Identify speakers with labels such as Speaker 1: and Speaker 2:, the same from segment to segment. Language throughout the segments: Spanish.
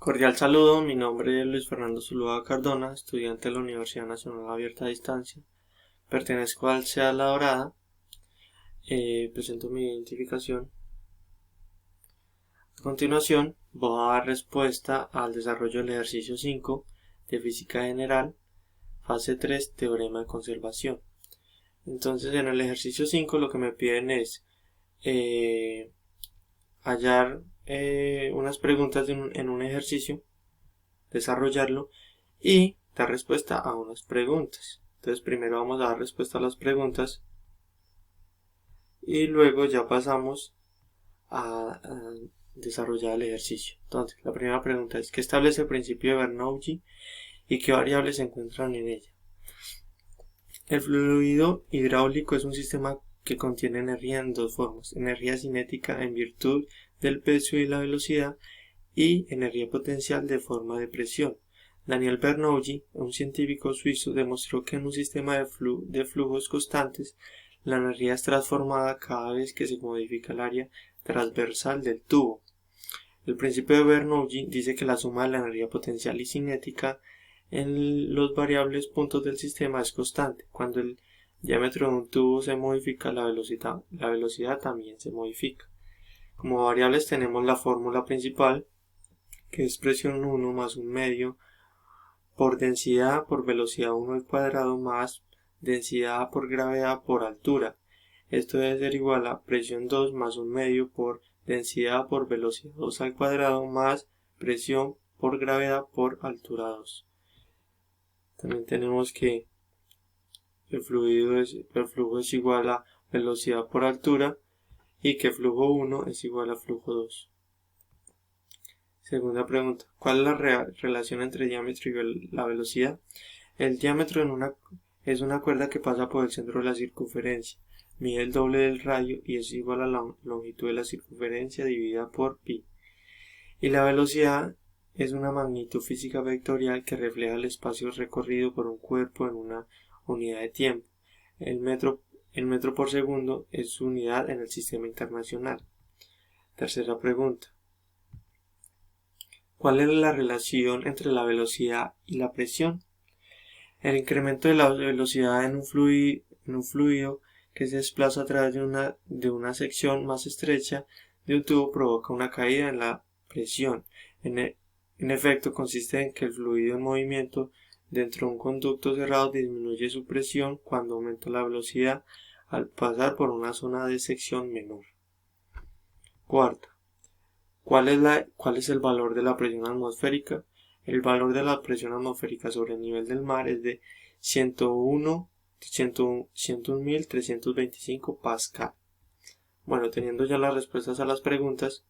Speaker 1: Cordial saludo, mi nombre es Luis Fernando Zuluaga Cardona, estudiante de la Universidad Nacional Abierta a Distancia. Pertenezco al CEA La Dorada. Presento mi identificación. A continuación, voy a dar respuesta al desarrollo del ejercicio 5 de Física General, fase 3, Teorema de Conservación. Entonces, en el ejercicio 5 lo que me piden es hallar unas preguntas en un ejercicio, desarrollarlo y dar respuesta a unas preguntas. Entonces primero vamos a dar respuesta a las preguntas y luego ya pasamos a desarrollar el ejercicio. Entonces la primera pregunta es: ¿qué establece el principio de Bernoulli y qué variables se encuentran en ella? El fluido hidráulico es un sistema que contiene energía en dos formas: energía cinética en virtud del peso y la velocidad, y energía potencial de forma de presión. Daniel Bernoulli, un científico suizo, demostró que en un sistema de flujos constantes, la energía es transformada cada vez que se modifica el área transversal del tubo. El principio de Bernoulli dice que la suma de la energía potencial y cinética en los variables puntos del sistema es constante. Cuando el diámetro de un tubo se modifica, la velocidad también se modifica. Como variables tenemos la fórmula principal, que es presión 1 más un medio por densidad por velocidad 1 al cuadrado más densidad por gravedad por altura. Esto debe ser igual a presión 2 más un medio por densidad por velocidad 2 al cuadrado más presión por gravedad por altura 2. También tenemos que el flujo es igual a velocidad por altura y que flujo 1 es igual a flujo 2. Segunda pregunta: ¿cuál es la relación entre diámetro y la velocidad? El diámetro es una cuerda que pasa por el centro de la circunferencia, mide el doble del radio y es igual a la longitud de la circunferencia dividida por pi. Y la velocidad es una magnitud física vectorial que refleja el espacio recorrido por un cuerpo en una unidad de tiempo. El metro por segundo es su unidad en el sistema internacional. Tercera pregunta: ¿cuál es la relación entre la velocidad y la presión? El incremento de la velocidad en un fluido que se desplaza a través de una sección más estrecha de un tubo provoca una caída en la presión. En efecto, consiste en que el fluido en movimiento dentro de un conducto cerrado disminuye su presión cuando aumenta la velocidad al pasar por una zona de sección menor. Cuarta: ¿cuál es el valor de la presión atmosférica? El valor de la presión atmosférica sobre el nivel del mar es de 101.325 pascal. Bueno, teniendo ya las respuestas a las preguntas,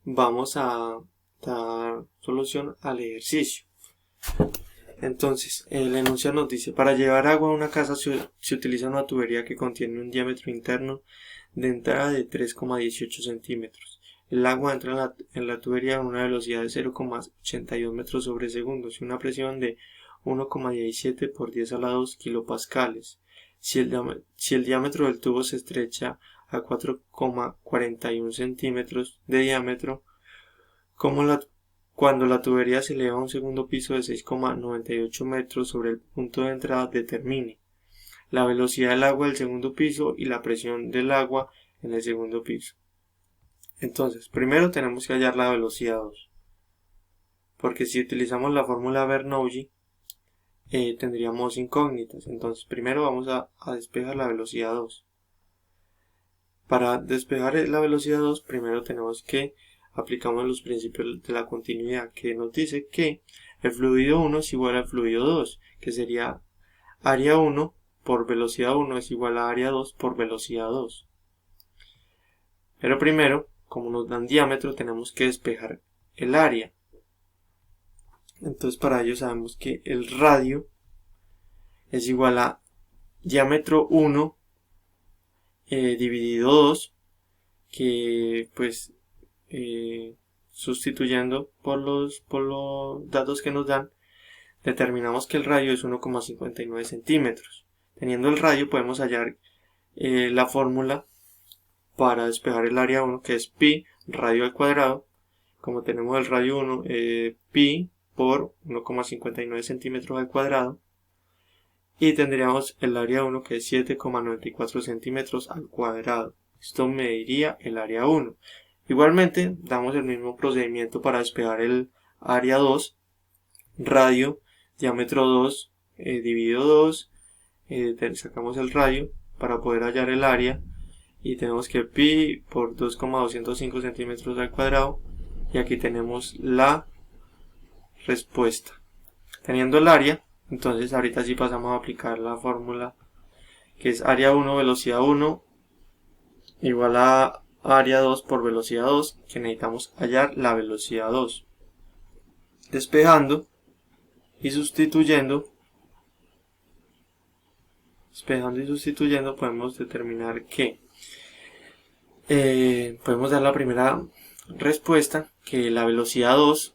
Speaker 1: vamos a dar solución al ejercicio. Entonces, el enunciado nos dice: para llevar agua a una casa se utiliza una tubería que contiene un diámetro interno de entrada de 3,18 centímetros. El agua entra en la tubería a una velocidad de 0,82 metros sobre segundo y una presión de 1,17 por 10 a la 2 kilopascales. Si el diámetro del tubo se estrecha a 4,41 centímetros de diámetro, cuando la tubería se eleva a un segundo piso de 6,98 metros sobre el punto de entrada, determine la velocidad del agua del segundo piso y la presión del agua en el segundo piso. Entonces, primero tenemos que hallar la velocidad 2, porque si utilizamos la fórmula Bernoulli tendríamos incógnitas. Entonces, primero vamos a despejar la velocidad 2. Para despejar la velocidad 2, primero tenemos que aplicamos los principios de la continuidad, que nos dice que el fluido 1 es igual al fluido 2, que sería área 1 por velocidad 1 es igual a área 2 por velocidad 2. Pero primero, como nos dan diámetro, tenemos que despejar el área. Entonces para ello sabemos que el radio es igual a diámetro 1 dividido 2, que pues sustituyendo por los datos que nos dan, determinamos que el radio es 1,59 centímetros. Teniendo el radio podemos hallar la fórmula para despejar el área 1, que es pi radio al cuadrado, como tenemos el radio 1, pi por 1,59 centímetros al cuadrado, y tendríamos el área 1 que es 7,94 centímetros al cuadrado. Esto mediría el área 1. Igualmente damos el mismo procedimiento para despejar el área 2, radio, diámetro 2, dividido 2, sacamos el radio para poder hallar el área, y tenemos que pi por 2,205 centímetros al cuadrado, y aquí tenemos la respuesta. Teniendo el área, entonces ahorita sí pasamos a aplicar la fórmula que es área 1 velocidad 1 igual a área 2 por velocidad 2, que necesitamos hallar la velocidad 2. Despejando y sustituyendo podemos determinar que podemos dar la primera respuesta, que la velocidad 2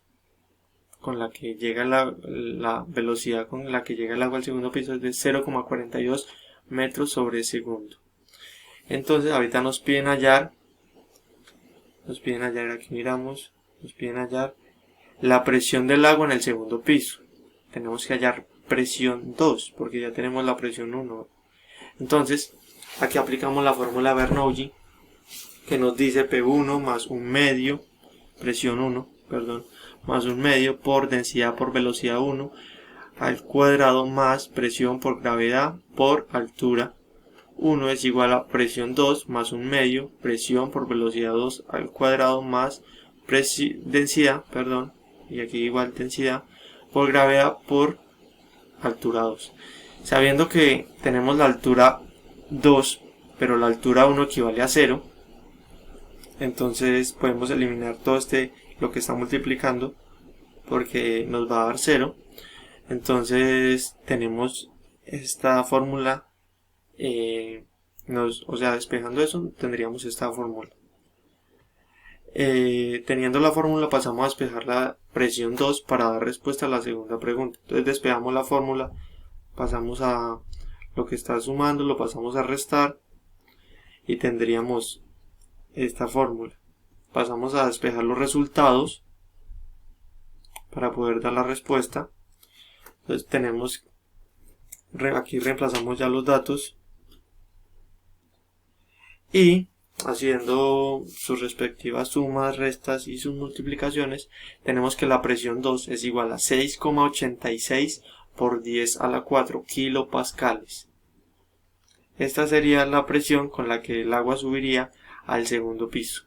Speaker 1: con la que llega la velocidad con la que llega el agua al segundo piso es de 0,42 metros sobre segundo. Entonces ahorita nos piden hallar, aquí miramos, nos piden hallar la presión del agua en el segundo piso. Tenemos que hallar presión 2 porque ya tenemos la presión 1. Entonces aquí aplicamos la fórmula Bernoulli, que nos dice P1 más un medio, presión 1, perdón, más un medio por densidad por velocidad 1 al cuadrado más presión por gravedad por altura 1 es igual a presión 2 más un medio, presión por velocidad 2 al cuadrado más densidad, y aquí igual densidad por gravedad por altura 2. Sabiendo que tenemos la altura 2, pero la altura 1 equivale a 0, entonces podemos eliminar todo lo que está multiplicando, porque nos va a dar 0. Entonces tenemos esta fórmula, despejando eso tendríamos esta fórmula. Teniendo la fórmula pasamos a despejar la presión 2 para dar respuesta a la segunda pregunta. Entonces despejamos la fórmula, pasamos a lo que está sumando, lo pasamos a restar y tendríamos esta fórmula. Pasamos a despejar los resultados para poder dar la respuesta. Entonces tenemos, aquí reemplazamos ya los datos y haciendo sus respectivas sumas, restas y sus multiplicaciones, tenemos que la presión 2 es igual a 6,86 por 10 a la 4 kilopascales. Esta sería la presión con la que el agua subiría al segundo piso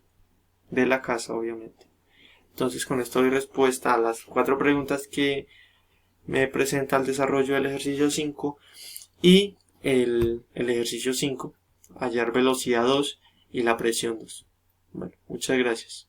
Speaker 1: de la casa, obviamente. Entonces con esto doy respuesta a las 4 preguntas que me presenta el desarrollo del ejercicio 5 y el ejercicio 5, hallar velocidad 2 y la presión 2. Bueno, muchas gracias.